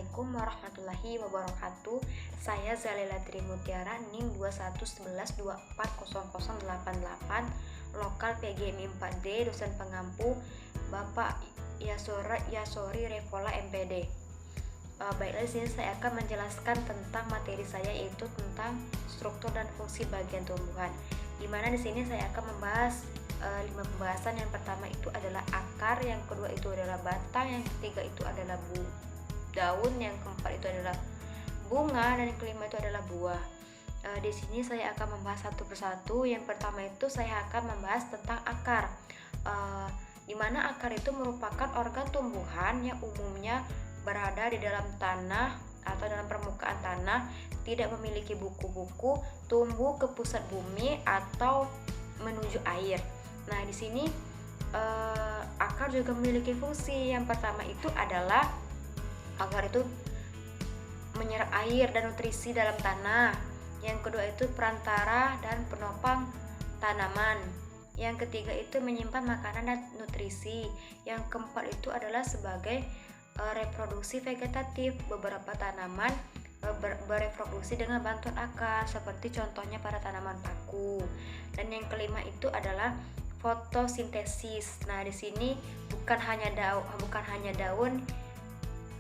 Assalamualaikum warahmatullahi wabarakatuh. Saya Zalila Trimutiara, NIM 2111240088, lokal PGMI 4D, dosen pengampu Bapak Yasori Revola MPD. Baiklah, di sini saya akan menjelaskan tentang materi saya, yaitu tentang struktur dan fungsi bagian tumbuhan. Di mana di sini saya akan membahas 5 pembahasan. Yang pertama itu adalah akar, yang kedua itu adalah batang, yang ketiga itu adalah daun, yang keempat itu adalah bunga, dan yang kelima itu adalah buah. Di sini saya akan membahas satu persatu. Yang pertama itu saya akan membahas tentang akar, di mana akar itu merupakan organ tumbuhan yang umumnya berada di dalam tanah atau dalam permukaan tanah, tidak memiliki buku-buku, tumbuh ke pusat bumi atau menuju air. Nah, di sini akar juga memiliki fungsi. Yang pertama itu adalah akar itu menyerap air dan nutrisi dalam tanah. Yang kedua itu perantara dan penopang tanaman. Yang ketiga itu menyimpan makanan dan nutrisi. Yang keempat itu adalah sebagai reproduksi vegetatif. Beberapa tanaman bereproduksi dengan bantuan akar, seperti contohnya pada tanaman paku. Dan yang kelima itu adalah fotosintesis. Nah, di sini bukan hanya daun,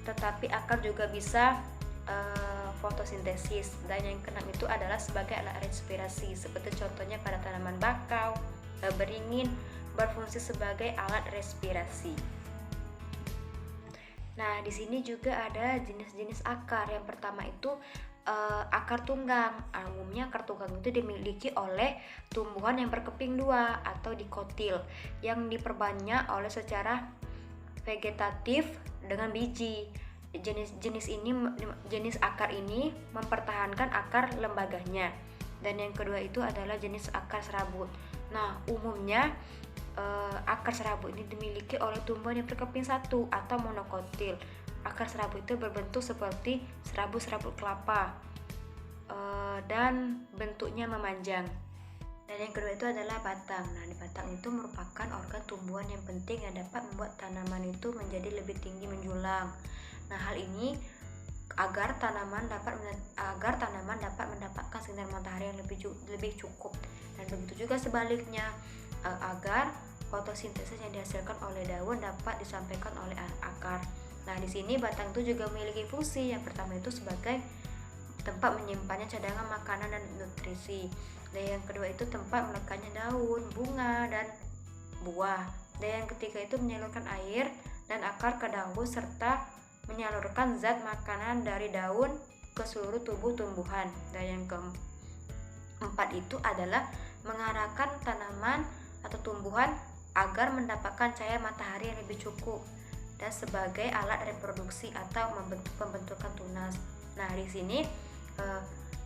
tetapi akar juga bisa fotosintesis. Dan yang keenam itu adalah sebagai alat respirasi, seperti contohnya pada tanaman bakau, beringin berfungsi sebagai alat respirasi. Nah, di sini juga ada jenis-jenis akar. Yang pertama itu akar tunggang. Umumnya akar tunggang itu dimiliki oleh tumbuhan yang berkeping dua atau dikotil, yang diperbanyak oleh secara vegetatif dengan biji. Jenis akar ini mempertahankan akar lembaganya. Dan yang kedua itu adalah jenis akar serabut. Nah, umumnya akar serabut ini dimiliki oleh tumbuhan yang berkeping satu atau monokotil. Akar serabut itu berbentuk seperti serabut-serabut kelapa dan bentuknya memanjang. Dan yang kedua itu adalah batang. Nah, di batang itu merupakan organ tumbuhan yang penting yang dapat membuat tanaman itu menjadi lebih tinggi menjulang. Nah, hal ini agar tanaman dapat mendapatkan sinar matahari yang lebih cukup, dan begitu juga sebaliknya, agar fotosintesis yang dihasilkan oleh daun dapat disampaikan oleh akar. Nah, di sini batang itu juga memiliki fungsi. Yang pertama itu sebagai tempat menyimpannya cadangan makanan dan nutrisi. Dan yang kedua itu tempat melekatnya daun, bunga, dan buah. Dan yang ketiga itu menyalurkan air dan akar ke daun serta menyalurkan zat makanan dari daun ke seluruh tubuh tumbuhan. Dan yang keempat itu adalah mengarahkan tanaman atau tumbuhan agar mendapatkan cahaya matahari yang lebih cukup, dan sebagai alat reproduksi atau pembentukan tunas. Nah, di sini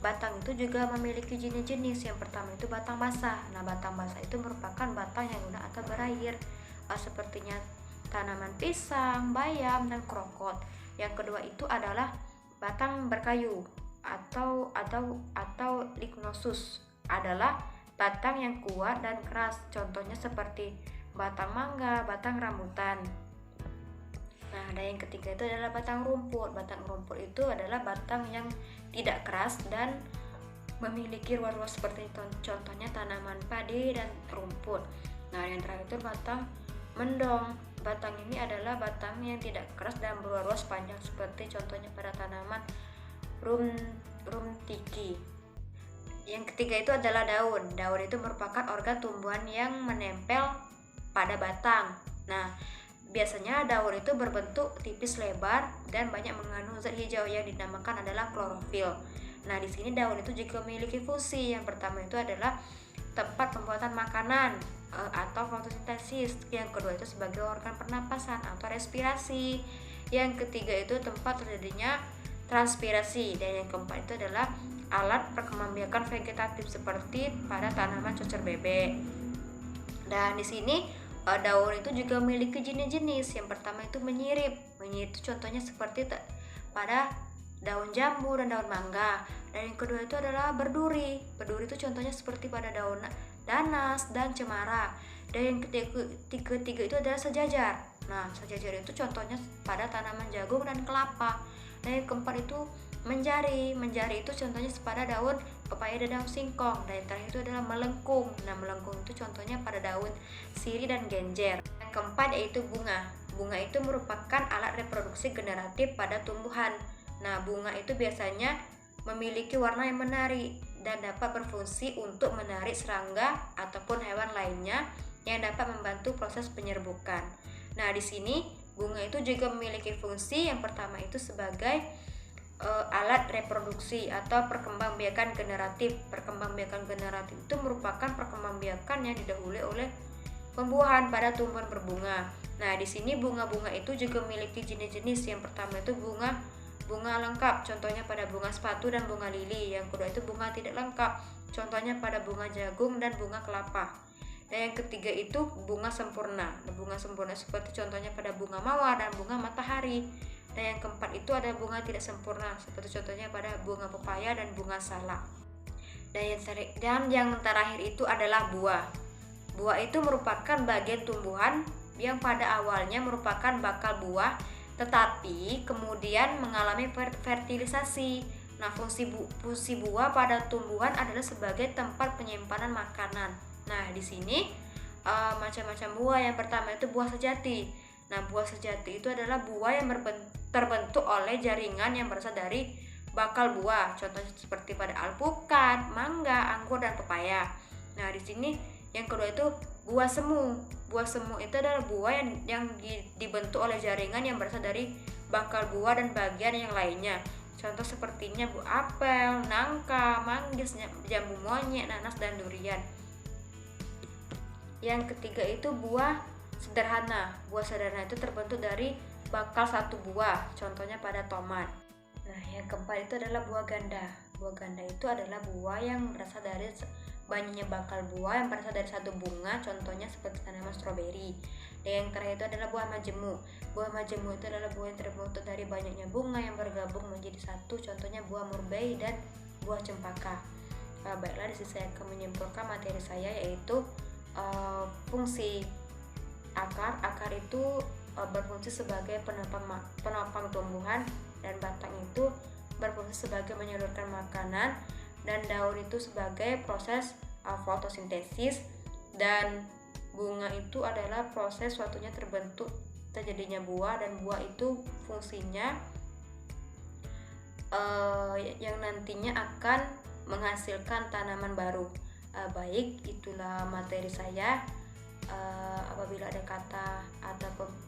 batang itu juga memiliki jenis-jenis. Yang pertama itu batang basah. Nah, batang basah itu merupakan batang yang lunak atau berair, sepertinya tanaman pisang, bayam, dan krokot. Yang kedua itu adalah batang berkayu atau lignosus, adalah batang yang kuat dan keras, contohnya seperti batang mangga, batang rambutan. Nah, dan yang ketiga itu adalah batang rumput. Batang rumput itu adalah batang yang tidak keras dan memiliki ruas-ruas seperti contohnya tanaman padi dan rumput. Nah, yang terakhir itu batang mendong. Batang ini adalah batang yang tidak keras dan berruas panjang, seperti contohnya pada tanaman rumtiki. Yang ketiga itu adalah daun. Daun itu merupakan organ tumbuhan yang menempel pada batang. Nah, biasanya daun itu berbentuk tipis lebar dan banyak mengandung zat hijau yang dinamakan adalah klorofil. Nah, di sini daun itu juga memiliki fungsi. Yang pertama itu adalah tempat pembuatan makanan atau fotosintesis. Yang kedua itu sebagai organ pernapasan atau respirasi. Yang ketiga itu tempat terjadinya transpirasi. Dan yang keempat itu adalah alat perkembangbiakan vegetatif, seperti pada tanaman cocer bebek. Dan di sini daun itu juga memiliki jenis-jenis. Yang pertama itu menyirip. Menyirip itu contohnya seperti pada daun jambu dan daun mangga. Dan yang kedua itu adalah berduri. Berduri itu contohnya seperti pada daun danas dan cemara. Dan yang ketiga itu adalah sejajar. Nah, sejajar itu contohnya pada tanaman jagung dan kelapa. Nah yang keempat itu menjari. Menjari itu contohnya pada daun pepaya dan daun singkong. Dan yang terakhir itu adalah melengkung. Nah melengkung itu contohnya pada daun sirih dan genjer. Yang keempat yaitu bunga. Bunga itu merupakan alat reproduksi generatif pada tumbuhan. Nah bunga itu biasanya memiliki warna yang menarik dan dapat berfungsi untuk menarik serangga ataupun hewan lainnya yang dapat membantu proses penyerbukan. Nah di sini bunga itu juga memiliki fungsi yang pertama itu sebagai alat reproduksi atau perkembangbiakan generatif. Perkembangbiakan generatif itu merupakan perkembangbiakan yang didahului oleh pembuahan pada tumbuhan berbunga. Nah, di sini bunga-bunga itu juga memiliki jenis-jenis. Yang pertama itu bunga lengkap, contohnya pada bunga sepatu dan bunga lili. Yang kedua itu bunga tidak lengkap, contohnya pada bunga jagung dan bunga kelapa. Dan yang ketiga itu bunga sempurna. Bunga sempurna seperti contohnya pada bunga mawar dan bunga matahari. Dan yang keempat itu ada bunga tidak sempurna seperti contohnya pada bunga pepaya dan bunga salak. Dan yang terakhir itu adalah buah. Buah itu merupakan bagian tumbuhan yang pada awalnya merupakan bakal buah, tetapi kemudian mengalami fertilisasi. Nah, fungsi buah pada tumbuhan adalah sebagai tempat penyimpanan makanan. Nah, di sini macam-macam buah. Yang pertama itu buah sejati. Nah, buah sejati itu adalah buah yang terbentuk oleh jaringan yang berasal dari bakal buah. Contohnya seperti pada alpukat, mangga, anggur, dan pepaya. Nah, di sini yang kedua itu buah semu. Buah semu itu adalah buah yang dibentuk oleh jaringan yang berasal dari bakal buah dan bagian yang lainnya. Contoh sepertinya buah apel, nangka, manggis, jambu monyet, nanas, dan durian. Yang ketiga itu buah sederhana. Buah sederhana itu terbentuk dari bakal satu buah, contohnya pada tomat. Nah, yang keempat itu adalah buah ganda. Buah ganda itu adalah buah yang berasal dari banyaknya bakal buah yang berasal dari satu bunga, contohnya seperti tanaman stroberi. Dan yang terakhir itu adalah buah majemu. Buah majemu itu adalah buah yang terbentuk dari banyaknya bunga yang bergabung menjadi satu, contohnya buah murbei dan buah cempaka. Baiklah, di sini saya akan menyimpulkan materi saya, yaitu fungsi akar. Akar itu berfungsi sebagai penopang tumbuhan, dan batang itu berfungsi sebagai menyalurkan makanan, dan daun itu sebagai proses fotosintesis, dan bunga itu adalah proses suatunya terjadinya buah, dan buah itu fungsinya yang nantinya akan menghasilkan tanaman baru. Baik, itulah materi saya. Apabila ada kata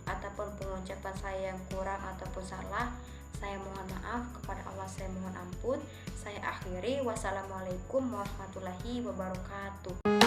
ataupun pengucapan saya yang kurang ataupun salah, saya mohon maaf. Kepada Allah saya mohon ampun. Saya akhiri. Wassalamualaikum warahmatullahi wabarakatuh.